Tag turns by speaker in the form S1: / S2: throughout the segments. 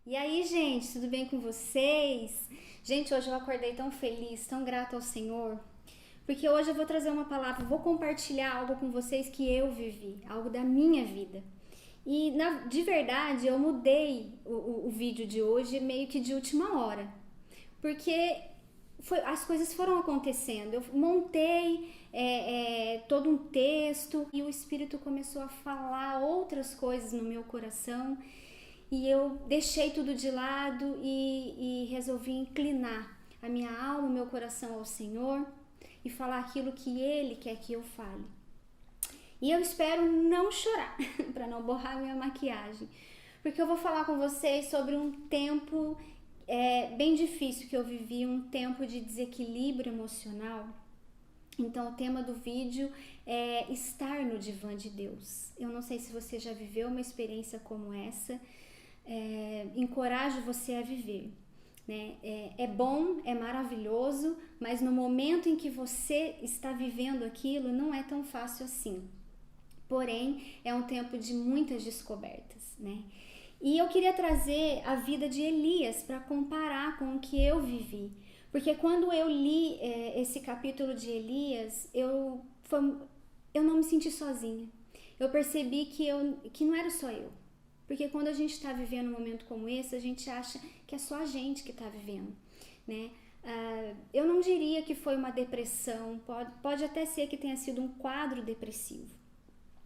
S1: E aí, gente, tudo bem com vocês? Gente, hoje eu acordei tão feliz, tão grata ao Senhor, porque hoje eu vou trazer uma palavra, vou compartilhar algo com vocês que eu vivi, algo da minha vida. E de verdade eu mudei o vídeo de hoje meio que de última hora, porque as coisas foram acontecendo. Eu montei todo um texto e o Espírito começou a falar outras coisas no meu coração. E eu deixei tudo de lado e resolvi inclinar a minha alma, o meu coração ao Senhor e falar aquilo que Ele quer que eu fale. E eu espero não chorar, para não borrar minha maquiagem, porque eu vou falar com vocês sobre um tempo bem difícil que eu vivi, um tempo de desequilíbrio emocional. Então o tema do vídeo é estar no divã de Deus. Eu não sei se você já viveu uma experiência como essa. Encorajo você a viver, né? É bom, é maravilhoso, mas no momento em que você está vivendo aquilo, não é tão fácil assim. Porém, é um tempo de muitas descobertas, né? E eu queria trazer a vida de Elias para comparar com o que eu vivi. Porque quando eu li esse capítulo de Elias, eu não me senti sozinha. Eu percebi que não era só eu. Porque quando a gente está vivendo um momento como esse, a gente acha que é só a gente que está vivendo, né? Eu não diria que foi uma depressão, pode até ser que tenha sido um quadro depressivo.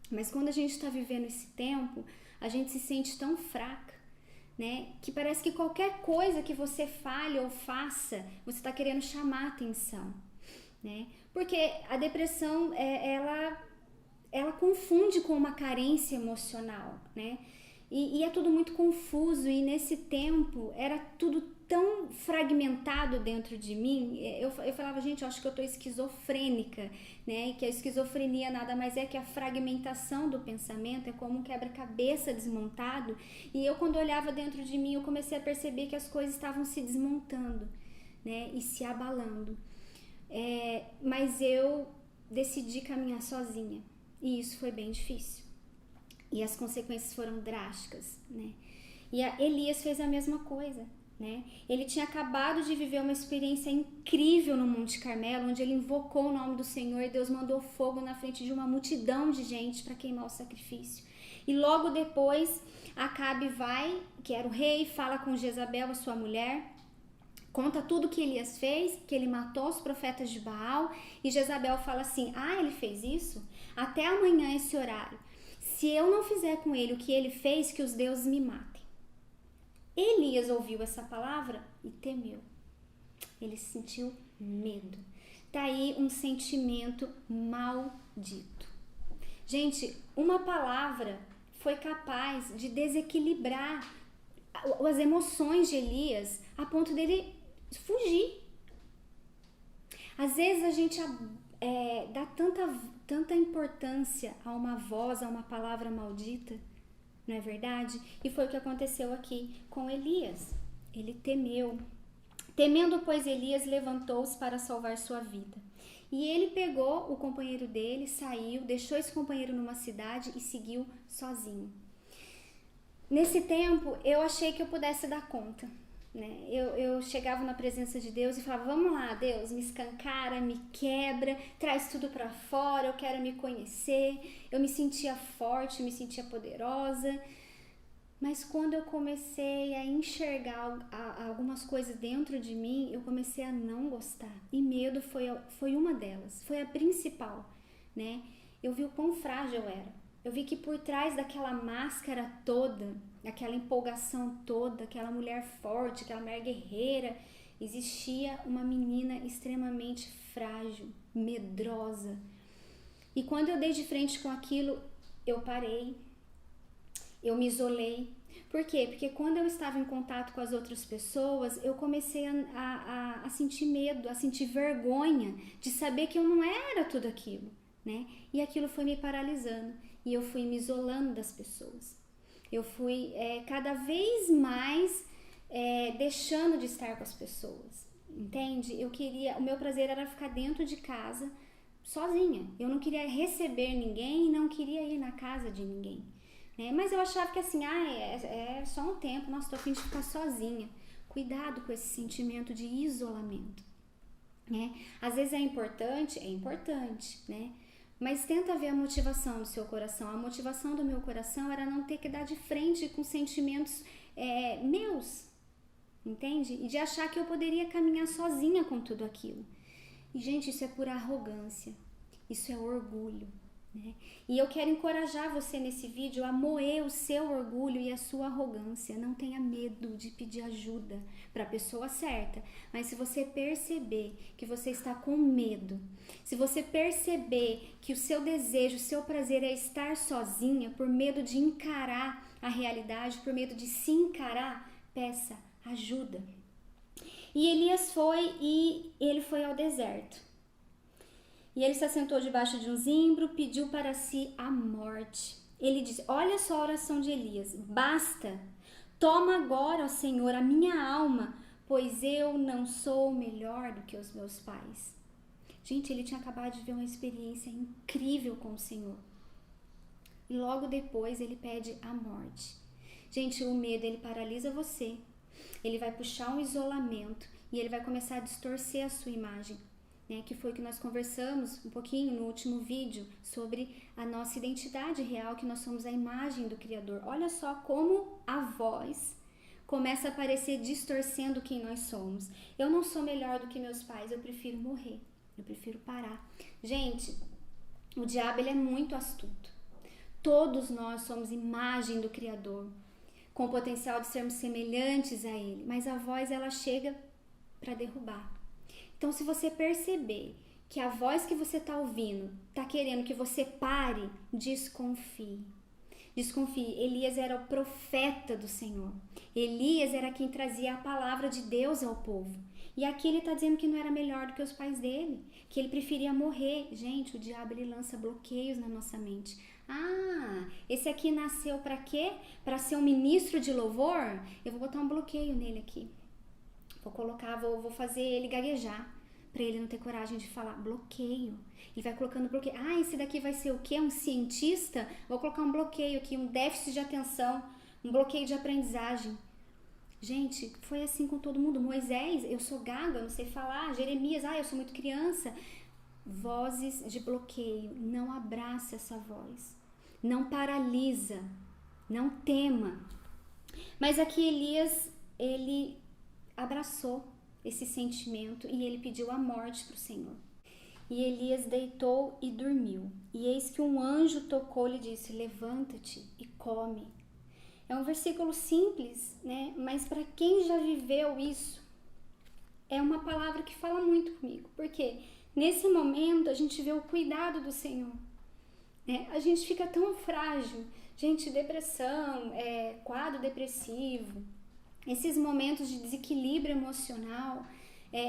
S1: Mas quando a gente está vivendo esse tempo, a gente se sente tão fraca, né? Que parece que qualquer coisa que você fale ou faça, você está querendo chamar atenção, né? Porque a depressão, ela confunde com uma carência emocional, né? E é tudo muito confuso, e nesse tempo era tudo tão fragmentado dentro de mim. Eu falava, gente, eu acho que eu tô esquizofrênica, né? E que a esquizofrenia nada mais é que a fragmentação do pensamento, é como um quebra-cabeça desmontado. E eu, quando olhava dentro de mim, eu comecei a perceber que as coisas estavam se desmontando, né? E se abalando. Mas eu decidi caminhar sozinha, e isso foi bem difícil. E as consequências foram drásticas, né? E Elias fez a mesma coisa, né? Ele tinha acabado de viver uma experiência incrível no Monte Carmelo, onde ele invocou o nome do Senhor e Deus mandou fogo na frente de uma multidão de gente para queimar o sacrifício. E logo depois, Acabe vai, que era o rei, fala com Jezabel, a sua mulher, conta tudo que Elias fez, que ele matou os profetas de Baal, e Jezabel fala assim, ele fez isso? Até amanhã esse horário. Se eu não fizer com ele o que ele fez, que os deuses me matem. Elias ouviu essa palavra e temeu. Ele sentiu medo. Tá aí um sentimento maldito. Gente, uma palavra foi capaz de desequilibrar as emoções de Elias a ponto dele fugir. Às vezes a gente dá tanta importância a uma voz, a uma palavra maldita, não é verdade? E foi o que aconteceu aqui com Elias. Ele temeu. Temendo, pois, Elias levantou-se para salvar sua vida. E ele pegou o companheiro dele, saiu, deixou esse companheiro numa cidade e seguiu sozinho. Nesse tempo, eu achei que eu pudesse dar conta, né? Eu chegava na presença de Deus e falava, vamos lá, Deus, me escancara, me quebra, traz tudo pra fora, eu quero me conhecer. Eu me sentia forte, me sentia poderosa, mas quando eu comecei a enxergar algumas coisas dentro de mim, eu comecei a não gostar, e medo foi uma delas, foi a principal, né? Eu vi o quão frágil eu era. Eu vi que por trás daquela máscara toda, daquela empolgação toda, aquela mulher forte, aquela mulher guerreira, existia uma menina extremamente frágil, medrosa. E quando eu dei de frente com aquilo, eu parei, eu me isolei. Por quê? Porque quando eu estava em contato com as outras pessoas, eu comecei a sentir medo, a sentir vergonha de saber que eu não era tudo aquilo, né? E aquilo foi me paralisando. E eu fui me isolando das pessoas. Eu fui cada vez mais deixando de estar com as pessoas, entende? O meu prazer era ficar dentro de casa sozinha. Eu não queria receber ninguém e não queria ir na casa de ninguém, Mas eu achava que assim, é só um tempo, nossa, tô a fim de ficar sozinha. Cuidado com esse sentimento de isolamento, né? Às vezes é importante, né? Mas tenta ver a motivação do seu coração. A motivação do meu coração era não ter que dar de frente com sentimentos meus, entende? E de achar que eu poderia caminhar sozinha com tudo aquilo. E, gente, isso é pura arrogância, isso é orgulho, né? E eu quero encorajar você nesse vídeo a moer o seu orgulho e a sua arrogância. Não tenha medo de pedir ajuda para a pessoa certa, mas se você perceber que você está com medo, se você perceber que o seu desejo, o seu prazer é estar sozinha por medo de encarar a realidade, por medo de se encarar, peça ajuda. E Elias foi ao deserto. E ele se assentou debaixo de um zimbro, pediu para si a morte. Ele disse, olha só a oração de Elias, basta, toma agora, ó Senhor, a minha alma, pois eu não sou melhor do que os meus pais. Gente, ele tinha acabado de ver uma experiência incrível com o Senhor. E logo depois ele pede a morte. Gente, o medo, ele paralisa você. Ele vai puxar um isolamento e ele vai começar a distorcer a sua imagem, né? Que foi o que nós conversamos um pouquinho no último vídeo sobre a nossa identidade real, que nós somos a imagem do Criador. Olha só como a voz começa a aparecer distorcendo quem nós somos. Eu não sou melhor do que meus pais, eu prefiro morrer, eu prefiro parar. Gente, o diabo ele é muito astuto. Todos nós somos imagem do Criador, com o potencial de sermos semelhantes a Ele, mas a voz ela chega para derrubar. Então, se você perceber que a voz que você está ouvindo está querendo que você pare, desconfie. Desconfie. Elias era o profeta do Senhor. Elias era quem trazia a palavra de Deus ao povo. E aqui ele está dizendo que não era melhor do que os pais dele, que ele preferia morrer. Gente, o diabo ele lança bloqueios na nossa mente. Esse aqui nasceu para quê? Para ser um ministro de louvor? Eu vou botar um bloqueio nele aqui. Vou fazer ele gaguejar, para ele não ter coragem de falar. Bloqueio. Ele vai colocando bloqueio. Esse daqui vai ser o quê? Um cientista? Vou colocar um bloqueio aqui, um déficit de atenção, um bloqueio de aprendizagem. Gente, foi assim com todo mundo. Moisés, eu sou gaga, eu não sei falar. Jeremias, eu sou muito criança. Vozes de bloqueio. Não abraça essa voz. Não paralisa. Não tema. Mas aqui Elias, ele abraçou esse sentimento e ele pediu a morte para o Senhor. E Elias deitou e dormiu. E eis que um anjo tocou-lhe e disse, levanta-te e come. É um versículo simples, né? Mas para quem já viveu isso, é uma palavra que fala muito comigo. Porque nesse momento a gente vê o cuidado do Senhor, né? A gente fica tão frágil. Gente, depressão, quadro depressivo, esses momentos de desequilíbrio emocional,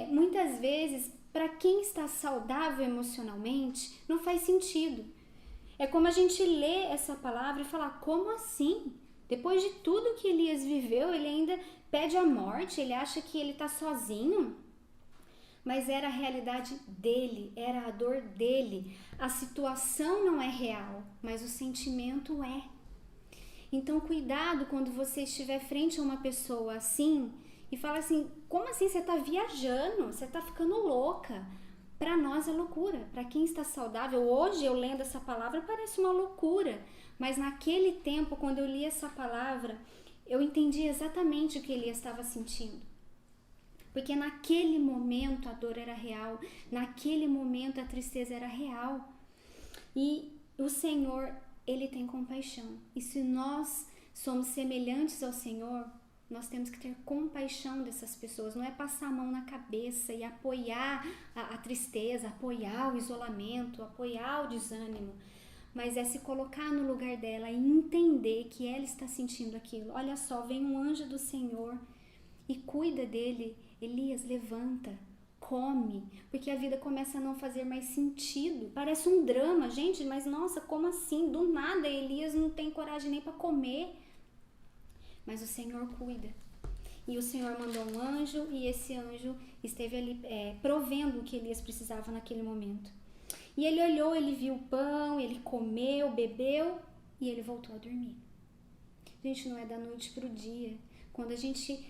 S1: muitas vezes, para quem está saudável emocionalmente, não faz sentido. É como a gente lê essa palavra e falar, como assim? Depois de tudo que Elias viveu, ele ainda pede a morte, ele acha que ele está sozinho? Mas era a realidade dele, era a dor dele. A situação não é real, mas o sentimento é. Então, cuidado quando você estiver frente a uma pessoa assim e fala assim, como assim? Você está viajando, você está ficando louca. Para nós é loucura. Para quem está saudável, hoje eu lendo essa palavra parece uma loucura. Mas naquele tempo, quando eu li essa palavra, eu entendi exatamente o que Elias estava sentindo. Porque naquele momento a dor era real, naquele momento a tristeza era real. E o Senhor, Ele tem compaixão. E se nós somos semelhantes ao Senhor, nós temos que ter compaixão dessas pessoas. Não é passar a mão na cabeça e apoiar a tristeza, apoiar o isolamento, apoiar o desânimo. Mas é se colocar no lugar dela e entender que ela está sentindo aquilo. Olha só, vem um anjo do Senhor e cuida dele. Elias, levanta, come, porque a vida começa a não fazer mais sentido. Parece um drama, gente, mas nossa, como assim? Do nada, Elias não tem coragem nem para comer. Mas o Senhor cuida. E o Senhor mandou um anjo e esse anjo esteve ali provendo o que Elias precisava naquele momento. E ele olhou, ele viu o pão, ele comeu, bebeu e ele voltou a dormir. Gente, não é da noite pro dia. Quando a gente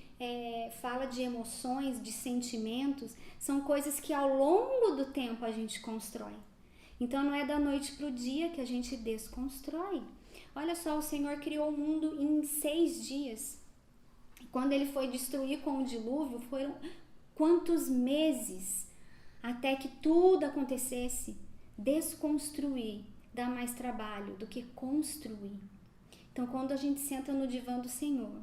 S1: fala de emoções, de sentimentos, são coisas que ao longo do tempo a gente constrói. Então não é da noite pro dia que a gente desconstrói. Olha só, o Senhor criou o mundo em 6 dias. Quando ele foi destruir com o dilúvio, foram quantos meses até que tudo acontecesse? Desconstruir dá mais trabalho do que construir. Então, quando a gente senta no divã do Senhor,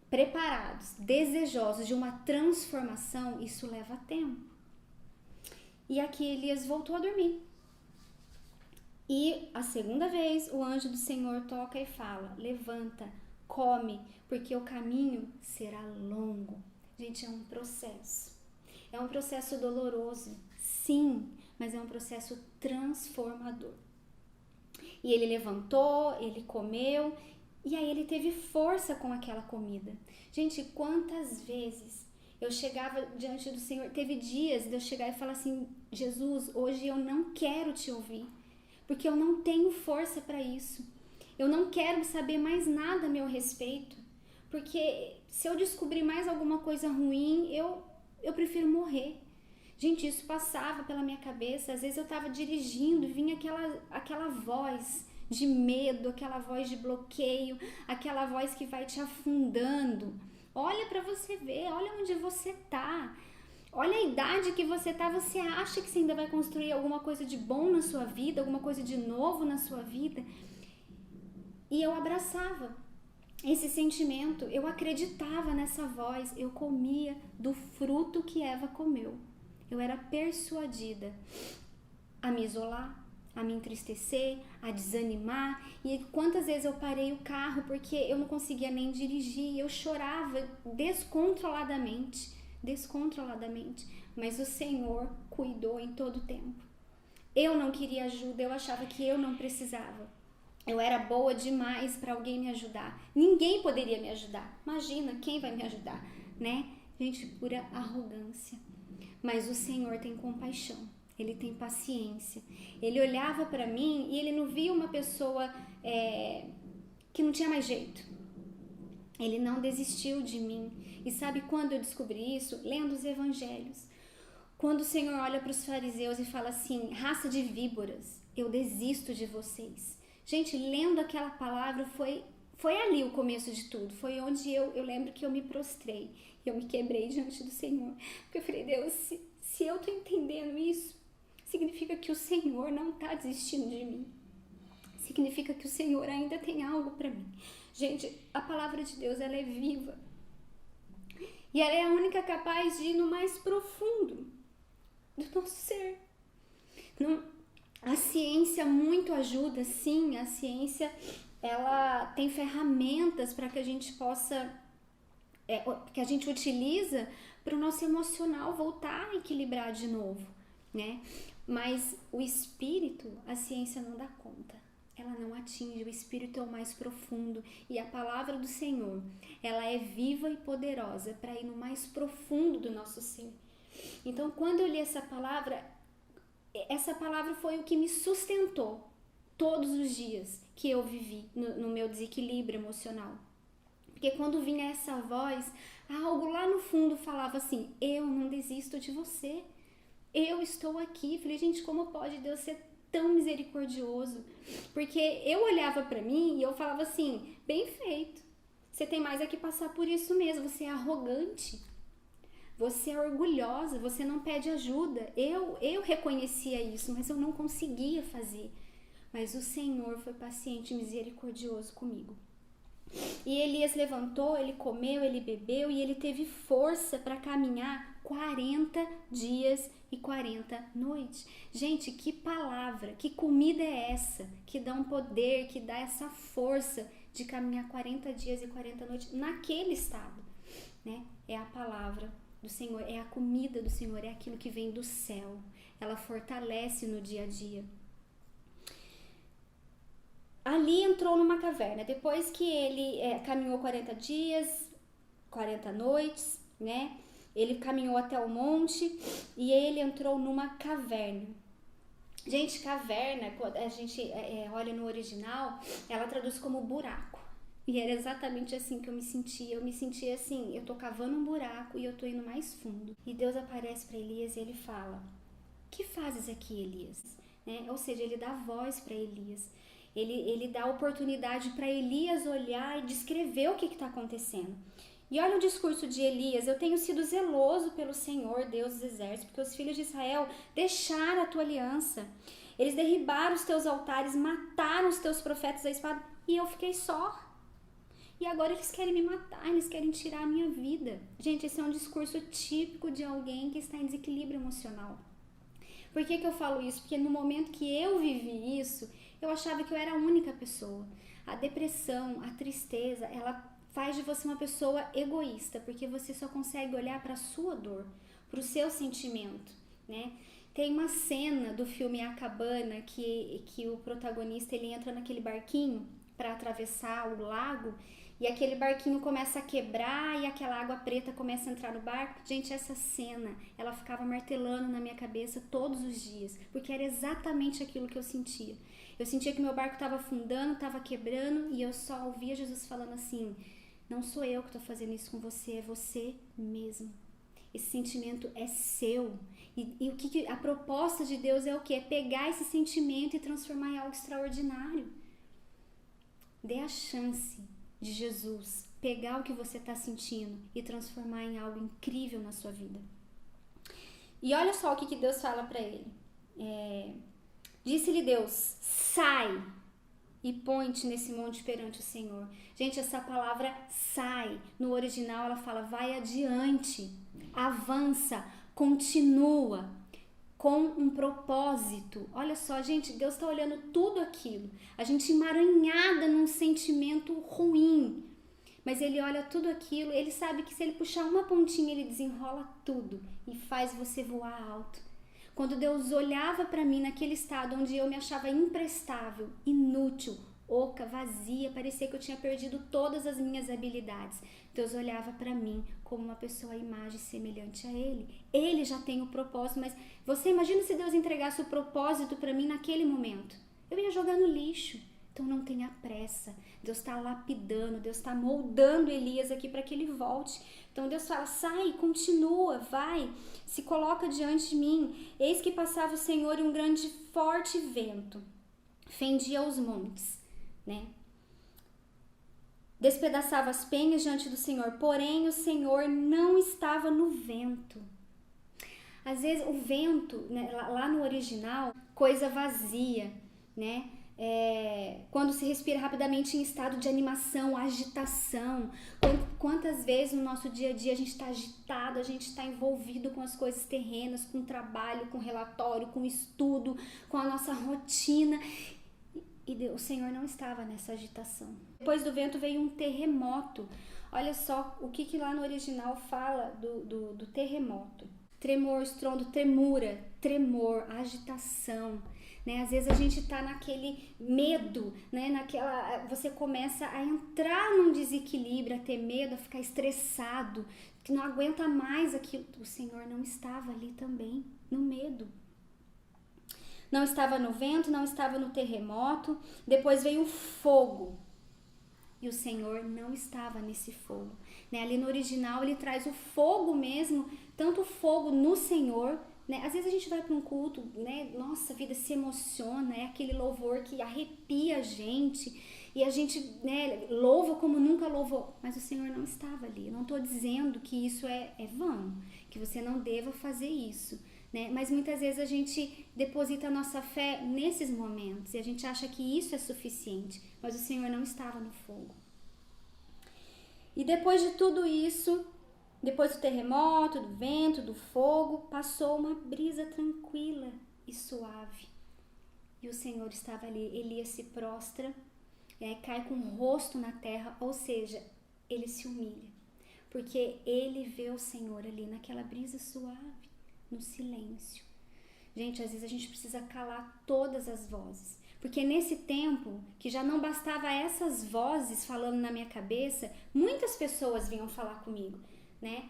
S1: preparados, desejosos de uma transformação, isso leva tempo. E aqui Elias voltou a dormir. E a segunda vez o anjo do Senhor toca e fala: levanta, come, porque o caminho será longo. Gente, é um processo. É um processo doloroso, sim, mas é um processo transformador. E ele levantou, ele comeu, e aí ele teve força com aquela comida. Gente, quantas vezes eu chegava diante do Senhor, teve dias de eu chegar e falar assim: Jesus, hoje eu não quero te ouvir, porque eu não tenho força para isso. Eu não quero saber mais nada a meu respeito, porque se eu descobrir mais alguma coisa ruim, eu prefiro morrer. Gente, isso passava pela minha cabeça. Às vezes eu estava dirigindo e vinha aquela voz de medo, aquela voz de bloqueio, aquela voz que vai te afundando. Olha para você ver, olha onde você tá. Olha a idade que você tá, você acha que você ainda vai construir alguma coisa de bom na sua vida, alguma coisa de novo na sua vida? E eu abraçava esse sentimento, eu acreditava nessa voz, eu comia do fruto que Eva comeu. Eu era persuadida a me isolar, a me entristecer, a desanimar. E quantas vezes eu parei o carro porque eu não conseguia nem dirigir, eu chorava descontroladamente, mas o Senhor cuidou em todo o tempo. Eu não queria ajuda, eu achava que eu não precisava. Eu era boa demais para alguém me ajudar. Ninguém poderia me ajudar. Imagina, quem vai me ajudar, né? Gente, pura arrogância. Mas o Senhor tem compaixão. Ele tem paciência. Ele olhava para mim e ele não via uma pessoa que não tinha mais jeito. Ele não desistiu de mim. E sabe quando eu descobri isso? Lendo os evangelhos. Quando o Senhor olha para os fariseus e fala assim: raça de víboras, eu desisto de vocês. Gente, lendo aquela palavra, foi ali o começo de tudo. Foi onde eu lembro que eu me prostrei. Eu me quebrei diante do Senhor. Porque eu falei: Deus, se eu tô entendendo isso, significa que o Senhor não tá desistindo de mim. Significa que o Senhor ainda tem algo para mim. Gente, a palavra de Deus, ela é viva. E ela é a única capaz de ir no mais profundo do nosso ser. A ciência muito ajuda, sim, a ciência ela tem ferramentas para que a gente possa, que a gente utiliza para o nosso emocional voltar a equilibrar de novo, né? Mas o espírito, a ciência não dá conta, ela não atinge, o espírito é o mais profundo e a palavra do Senhor, ela é viva e poderosa para ir no mais profundo do nosso ser. Então, quando eu li essa palavra foi o que me sustentou todos os dias que eu vivi no meu desequilíbrio emocional. Porque quando vinha essa voz, algo lá no fundo falava assim: eu não desisto de você, eu estou aqui. Falei: gente, como pode Deus ser tão misericordioso? Porque eu olhava para mim e eu falava assim: bem feito, você tem mais é que passar por isso mesmo, você é arrogante. Você é orgulhosa, você não pede ajuda. Eu reconhecia isso, mas eu não conseguia fazer. Mas o Senhor foi paciente e misericordioso comigo. E Elias levantou, ele comeu, ele bebeu e ele teve força para caminhar 40 dias e 40 noites. Gente, que palavra, que comida é essa que dá um poder, que dá essa força de caminhar 40 dias e 40 noites naquele estado, né? É a palavra do Senhor, é a comida do Senhor, é aquilo que vem do céu. Ela fortalece no dia a dia. Ali entrou numa caverna, depois que ele caminhou 40 dias, 40 noites, né? Ele caminhou até o monte e ele entrou numa caverna. Gente, caverna, quando a gente olha no original, ela traduz como buraco. E era exatamente assim que eu me sentia. Eu me sentia assim, eu tô cavando um buraco e eu tô indo mais fundo. E Deus aparece para Elias e ele fala: "Que fazes aqui, Elias?" Né? Ou seja, ele dá voz para Elias. Ele dá oportunidade para Elias olhar e descrever o que está acontecendo. E olha o discurso de Elias: "Eu tenho sido zeloso pelo Senhor, Deus dos exércitos, porque os filhos de Israel deixaram a tua aliança. Eles derribaram os teus altares, mataram os teus profetas à espada, e eu fiquei só. E agora eles querem me matar, eles querem tirar a minha vida." Gente, esse é um discurso típico de alguém que está em desequilíbrio emocional. Por que eu falo isso? Porque no momento que eu vivi isso, eu achava que eu era a única pessoa. A depressão, a tristeza, ela faz de você uma pessoa egoísta, porque você só consegue olhar para a sua dor, para o seu sentimento, né? Tem uma cena do filme A Cabana que o protagonista ele entra naquele barquinho para atravessar o lago e aquele barquinho começa a quebrar e aquela água preta começa a entrar no barco. Gente, essa cena, ela ficava martelando na minha cabeça todos os dias, porque era exatamente aquilo que eu sentia. Eu sentia que meu barco estava afundando, estava quebrando e eu só ouvia Jesus falando assim: "Não sou eu que estou fazendo isso com você, é você mesmo. Esse sentimento é seu." E o que a proposta de Deus é o quê? É pegar esse sentimento e transformar em algo extraordinário. Dê a chance de Jesus pegar o que você está sentindo e transformar em algo incrível na sua vida. E olha só o que Deus fala para ele. Disse-lhe Deus: "Sai e põe-te nesse monte perante o Senhor." Gente, essa palavra sai, no original ela fala: vai adiante, avança, continua, com um propósito. Olha só, gente, Deus está olhando tudo aquilo. A gente emaranhada num sentimento ruim, mas Ele olha tudo aquilo, Ele sabe que se Ele puxar uma pontinha, Ele desenrola tudo e faz você voar alto. Quando Deus olhava para mim naquele estado onde eu me achava imprestável, inútil, oca, vazia, parecia que eu tinha perdido todas as minhas habilidades, Deus olhava para mim como uma pessoa à imagem semelhante a Ele. Ele já tem o propósito, mas você imagina se Deus entregasse o propósito para mim naquele momento? Eu ia jogar no lixo. Então não tenha pressa. Deus está lapidando, Deus está moldando Elias aqui para que ele volte. Então Deus fala: sai, continua, vai, se coloca diante de mim. Eis que passava o Senhor e um grande forte vento fendia os montes, né? Despedaçava as penhas diante do Senhor, porém o Senhor não estava no vento. Às vezes o vento, né, lá no original, coisa vazia, né? Quando se respira rapidamente em estado de animação, agitação. Quantas vezes no nosso dia a dia a gente está agitado, a gente está envolvido com as coisas terrenas, com trabalho, com relatório, com estudo, com a nossa rotina. E o Senhor não estava nessa agitação. Depois do vento veio um terremoto. Olha só o que lá no original fala do terremoto. Tremor, estrondo, tremura, tremor, agitação. Né? Às vezes a gente está naquele medo, né? Você começa a entrar num desequilíbrio, a ter medo, a ficar estressado, que não aguenta mais aquilo. O Senhor não estava ali também, no medo. Não estava no vento, não estava no terremoto. Depois veio o fogo. E o Senhor não estava nesse fogo. Né? Ali no original ele traz o fogo mesmo, tanto o fogo no Senhor. Né? Às vezes a gente vai para um culto, né? Nossa, a vida se emociona, é aquele louvor que arrepia a gente. E a gente, né, louva como nunca louvou. Mas o Senhor não estava ali. Eu não estou dizendo que isso é vão, que você não deva fazer isso. Né? Mas muitas vezes a gente deposita a nossa fé nesses momentos e a gente acha que isso é suficiente, mas o Senhor não estava no fogo. E depois de tudo isso, depois do terremoto, do vento, do fogo, passou uma brisa tranquila e suave. E o Senhor estava ali. Elias se prostra, cai com o rosto na terra, ou seja, ele se humilha, porque ele vê o Senhor ali naquela brisa suave, no silêncio. Gente, às vezes a gente precisa calar todas as vozes, porque nesse tempo que já não bastava essas vozes falando na minha cabeça, muitas pessoas vinham falar comigo, né?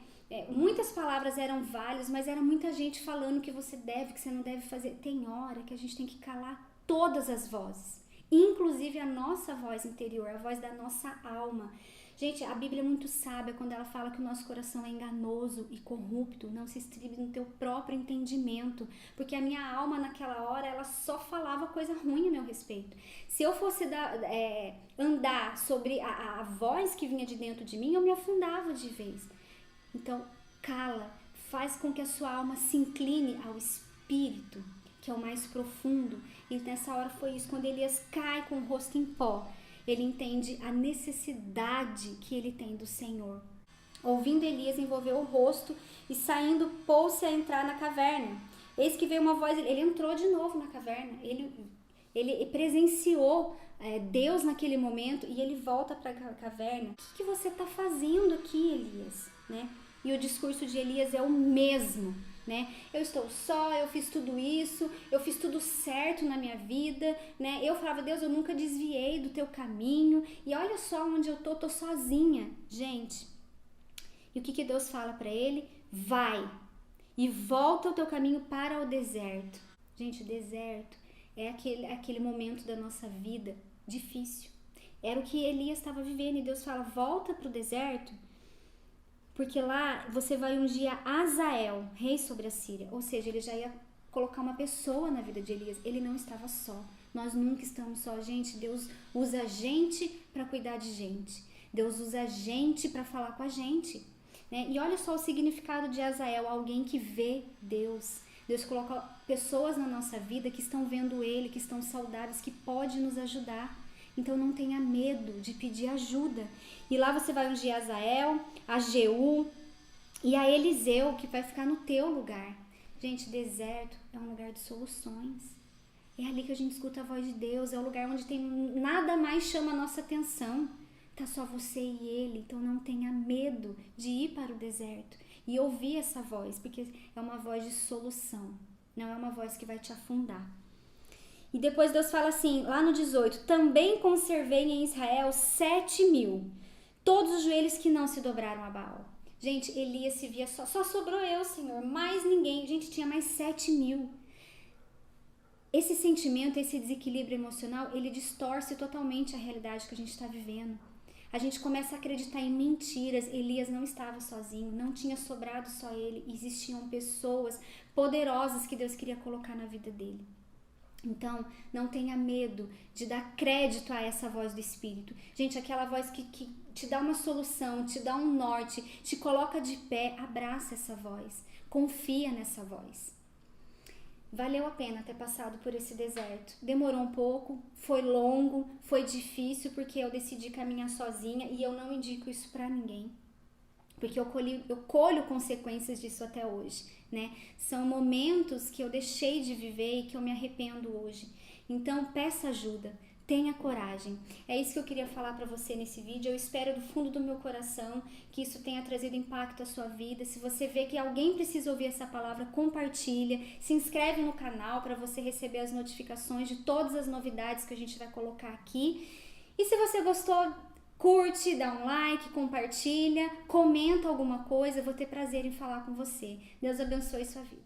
S1: Muitas palavras eram válidas, mas era muita gente falando que você deve, que você não deve fazer. Tem hora que a gente tem que calar todas as vozes, inclusive a nossa voz interior, a voz da nossa alma. Gente, a Bíblia é muito sábia quando ela fala que o nosso coração é enganoso e corrupto, não se estribe no teu próprio entendimento, porque a minha alma naquela hora, ela só falava coisa ruim a meu respeito. Se eu fosse andar sobre a voz que vinha de dentro de mim, eu me afundava de vez. Então, cala, faz com que a sua alma se incline ao Espírito, que é o mais profundo. E nessa hora foi isso, quando Elias cai com o rosto em pó, ele entende a necessidade que ele tem do Senhor. Ouvindo Elias, envolveu o rosto e saindo, pôs-se a entrar na caverna. Eis que veio uma voz, ele entrou de novo na caverna, ele presenciou Deus naquele momento e ele volta para a caverna. O que você está fazendo aqui, Elias? Né? E o discurso de Elias é o mesmo. Né? Eu estou só, eu fiz tudo isso, eu fiz tudo certo na minha vida, né? Eu falava, Deus, eu nunca desviei do teu caminho, e olha só onde eu tô sozinha, gente. E o que Deus fala para ele? Vai e volta o teu caminho para o deserto. Gente, o deserto é aquele momento da nossa vida difícil. Era o que Elias estava vivendo, e Deus fala, volta para o deserto, porque lá você vai ungir Azael, rei sobre a Síria. Ou seja, ele já ia colocar uma pessoa na vida de Elias. Ele não estava só. Nós nunca estamos só, gente. Deus usa a gente para cuidar de gente. Deus usa a gente para falar com a gente. Né? E olha só o significado de Azael, alguém que vê Deus. Deus coloca pessoas na nossa vida que estão vendo Ele, que estão saudáveis, que podem nos ajudar. Então não tenha medo de pedir ajuda. E lá você vai ungir Azael, a Jeú e a Eliseu, que vai ficar no teu lugar. Gente, deserto é um lugar de soluções. É ali que a gente escuta a voz de Deus, é o lugar onde tem nada mais chama a nossa atenção. Tá só você e Ele, então não tenha medo de ir para o deserto e ouvir essa voz, porque é uma voz de solução, não é uma voz que vai te afundar. E depois Deus fala assim, lá no 18, também conservei em Israel 7.000, todos os joelhos que não se dobraram a Baal. Gente, Elias se via só sobrou eu, Senhor, mais ninguém. Gente, tinha mais 7.000. Esse sentimento, esse desequilíbrio emocional, ele distorce totalmente a realidade que a gente está vivendo. A gente começa a acreditar em mentiras. Elias não estava sozinho, não tinha sobrado só ele. Existiam pessoas poderosas que Deus queria colocar na vida dele. Então, não tenha medo de dar crédito a essa voz do Espírito. Gente, aquela voz que te dá uma solução, te dá um norte, te coloca de pé, abraça essa voz. Confia nessa voz. Valeu a pena ter passado por esse deserto. Demorou um pouco, foi longo, foi difícil, porque eu decidi caminhar sozinha e eu não indico isso pra ninguém. Porque eu colho consequências disso até hoje, né? São momentos que eu deixei de viver e que eu me arrependo hoje. Então, peça ajuda, tenha coragem. É isso que eu queria falar para você nesse vídeo. Eu espero do fundo do meu coração que isso tenha trazido impacto à sua vida. Se você vê que alguém precisa ouvir essa palavra, compartilha. Se inscreve no canal para você receber as notificações de todas as novidades que a gente vai colocar aqui. E se você gostou, curte, dá um like, compartilha, comenta alguma coisa, eu vou ter prazer em falar com você. Deus abençoe sua vida.